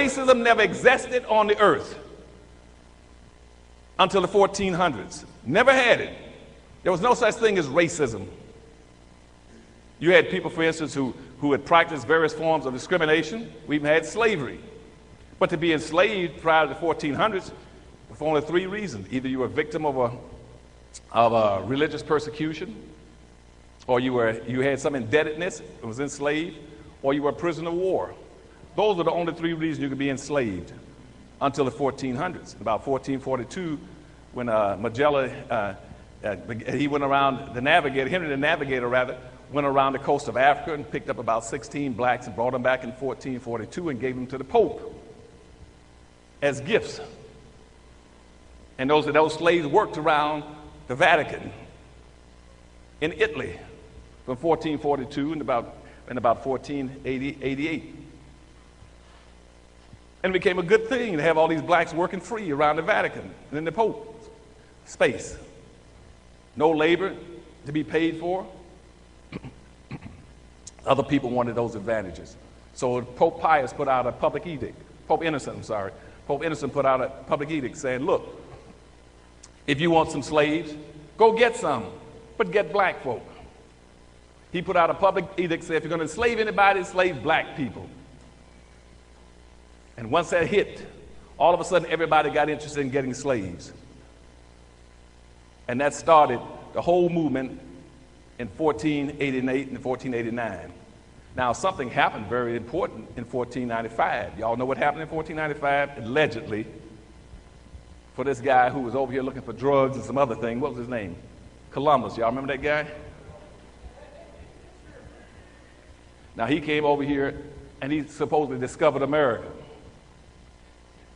racism never existed on the earth until the 1400s. Never had it. There was no such thing as racism. You had people, for instance, who had practiced various forms of discrimination. We even had slavery. But to be enslaved prior to the 1400s, for only three reasons. Either you were a victim of a religious persecution, or you had some indebtedness and was enslaved, or you were a prisoner of war. Those are the only three reasons you could be enslaved until the 1400s. About 1442, when Magellan, he went around, Henry the Navigator rather, went around the coast of Africa and picked up about 16 blacks and brought them back in 1442 and gave them to the Pope as gifts. And those slaves worked around the Vatican in Italy from 1442 and about 1488. And it became a good thing to have all these blacks working free around the Vatican and in the Pope space. No labor to be paid for. Other people wanted those advantages. So Pope Pius put out a public edict. Pope Innocent put out a public edict saying, look, if you want some slaves, go get some, but get black folk. He put out a public edict saying, if you're going to enslave anybody, enslave black people. And once that hit, all of a sudden everybody got interested in getting slaves. And that started the whole movement in 1488 and 1489. Now, something happened very important in 1495. Y'all know what happened in 1495? Allegedly, for this guy who was over here looking for drugs and some other thing. What was his name? Columbus. Y'all remember that guy? Now, he came over here and he supposedly discovered America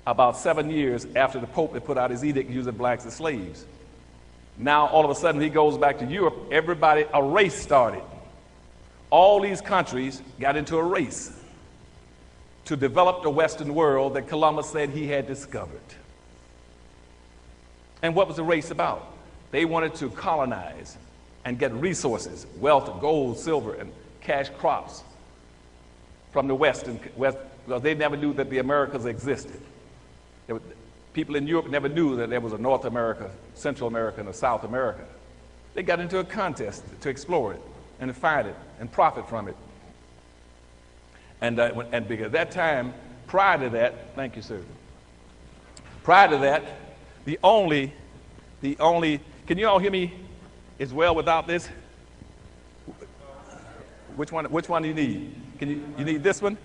about 7 years after the Pope had put out his edict using blacks as slaves. Now, all of a sudden, he goes back to Europe. A race started. All these countries got into a race to develop the Western world that Columbus said he had discovered. And what was the race about? They wanted to colonize and get resources, wealth, gold, silver, and cash crops from the West, because they never knew that the Americas existed. People in Europe never knew that there was a North America, Central America, and a South America. They got into a contest to explore it and to find it and profit from it. And because at that time, prior to that, thank you, sir. Prior to that, the only, can you all hear me as well without this? Which one do you need? You need this one?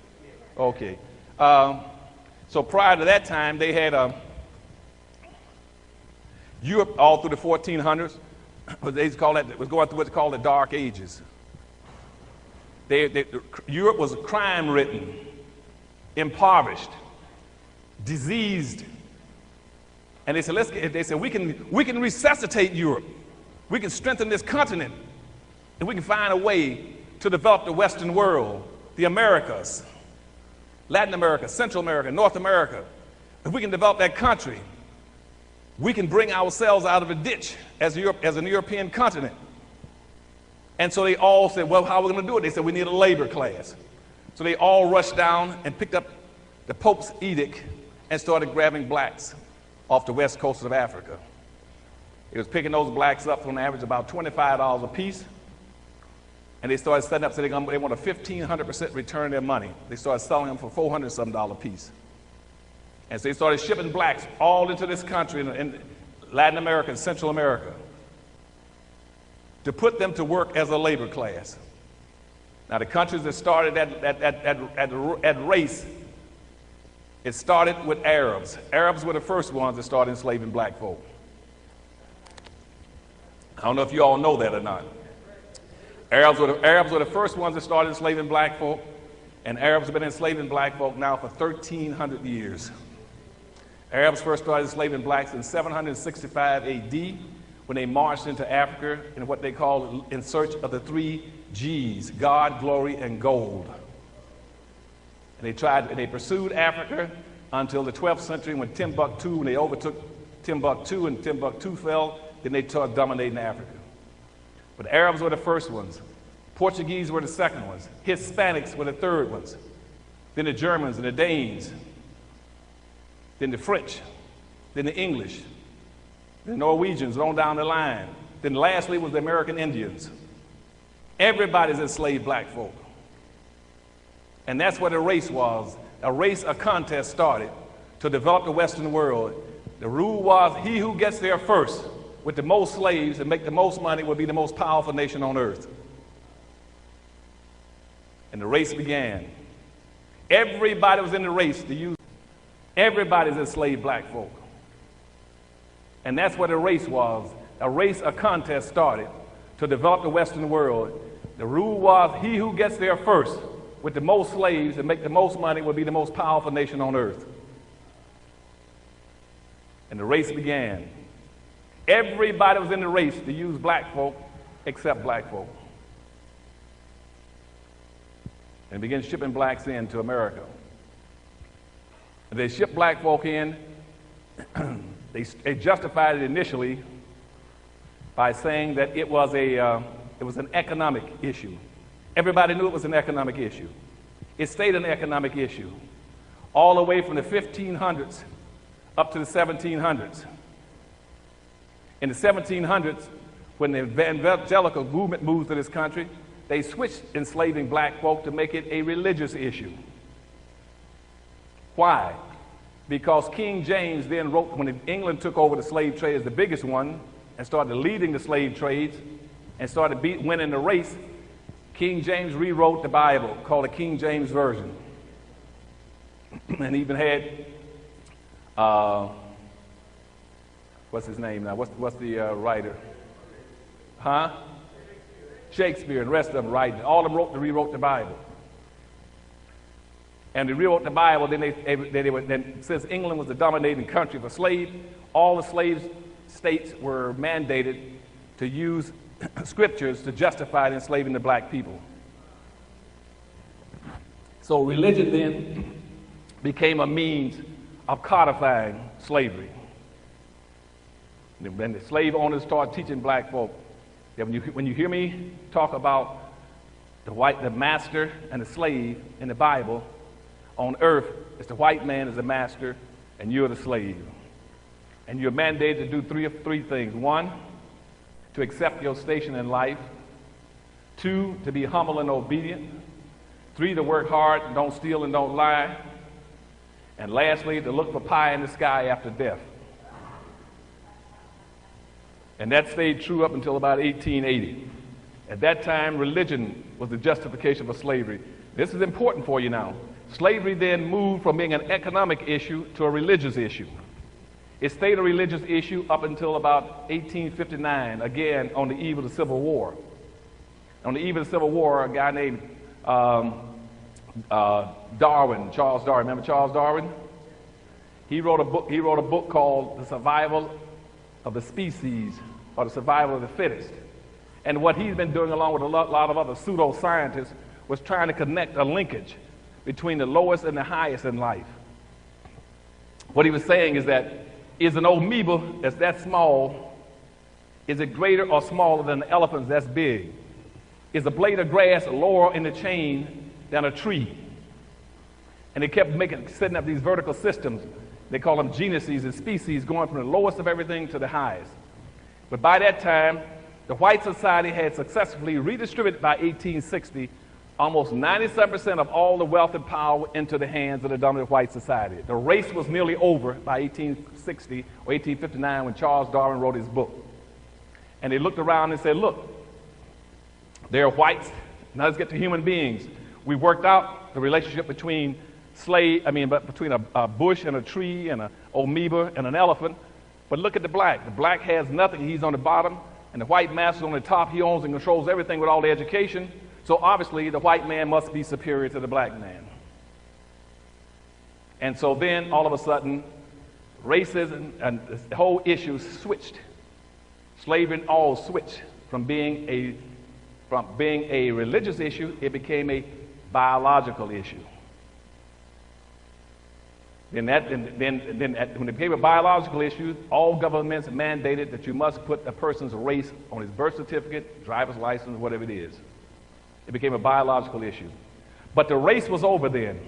Okay. So prior to that time, they had Europe all through the 1400s. They call that, was going through what's called the Dark Ages. Europe was crime-ridden, impoverished, diseased, and they said, we can resuscitate Europe. We can strengthen this continent, and we can find a way to develop the Western world, the Americas, Latin America, Central America, North America. If we can develop that country, we can bring ourselves out of a ditch as an European continent. And so they all said, well, how are we going to do it? They said, we need a labor class. So they all rushed down and picked up the Pope's edict and started grabbing blacks off the west coast of Africa. It was picking those blacks up for an average about $25 a piece. And they started setting up, so they want a 1,500% return of their money. They started selling them for $400-some a piece. And so they started shipping blacks all into this country in Latin America and Central America to put them to work as a labor class. Now, the countries that started at race, it started with Arabs. Arabs were the first ones that started enslaving black folk. I don't know if you all know that or not. Arabs were the first ones that started enslaving black folk, and Arabs have been enslaving black folk now for 1,300 years. Arabs first started enslaving blacks in 765 AD when they marched into Africa in what they called in search of the 3 G's, God, glory, and gold. And they pursued Africa until the 12th century when they overtook Timbuktu and Timbuktu fell, then they started dominating Africa. But the Arabs were the first ones. Portuguese were the second ones. Hispanics were the third ones. Then the Germans and the Danes. then the French, then the English, the Norwegians on down the line. Then lastly was the American Indians. Everybody's enslaved black folk. And that's what a race was. A contest started to develop the Western world. The rule was he who gets there first with the most slaves and make the most money will be the most powerful nation on earth. And the race began. Everybody was in the race to use. Everybody's enslaved black folk. And that's what a race was. A contest started to develop the Western world. The rule was he who gets there first with the most slaves and make the most money will be the most powerful nation on earth. And the race began. Everybody was in the race to use black folk except black folk. And began shipping blacks into America. And they shipped black folk in. They justified it initially by saying that it was an economic issue. Everybody knew it was an economic issue. It stayed an economic issue all the way from the 1500s up to the 1700s. In the 1700s, when the evangelical movement moved to this country, they switched enslaving black folk to make it a religious issue. Why? Because King James then wrote, when England took over the slave trade as the biggest one and started leading the slave trades and started winning the race, King James rewrote the Bible, called the King James Version. And even had, what's his name now? What's the writer? Huh? Shakespeare and the rest of them writing. All of them rewrote the Bible. And they rewrote the Bible, then since England was the dominating country for slaves, all the slave states were mandated to use scriptures to justify enslaving the black people. So religion then became a means of codifying slavery. And then the slave owners started teaching black folk that when you hear me talk about the master and the slave in the Bible, on earth, it's the white man is the master and you're the slave. And you're mandated to do three things. One, to accept your station in life. Two, to be humble and obedient. Three, to work hard and don't steal and don't lie. And lastly, to look for pie in the sky after death. And that stayed true up until about 1880. At that time, religion was the justification for slavery. This is important for you now. Slavery then moved from being an economic issue to a religious issue. It stayed a religious issue up until about 1859, again on the eve of the Civil War. On the eve of the Civil War, a guy named Darwin, Charles Darwin. Remember Charles Darwin? He wrote a book called The Survival of the Species, or The Survival of the Fittest. And what he's been doing, along with a lot of other pseudoscientists, was trying to connect a linkage between the lowest and the highest in life. What he was saying is that, is an amoeba that's that small, is it greater or smaller than an elephant that's big? Is a blade of grass lower in the chain than a tree? And they kept setting up these vertical systems. They call them genuses and species, going from the lowest of everything to the highest. But by that time, the white society had successfully redistributed by 1860 almost 97% of all the wealth and power into the hands of the dominant white society. The race was nearly over by 1860 or 1859 when Charles Darwin wrote his book. And they looked around and said, look, they're whites, now let's get to human beings. We worked out the relationship between between a bush and a tree and an amoeba and an elephant. But look at the black. The black has nothing, he's on the bottom, and the white master's on the top. He owns and controls everything with all the education. So obviously the white man must be superior to the black man. And so then all of a sudden, racism and the whole issue switched. Slavery all switched from being a religious issue, it became a biological issue. When it became a biological issue, all governments mandated that you must put a person's race on his birth certificate, driver's license, whatever it is. It became a biological issue. But the race was over then.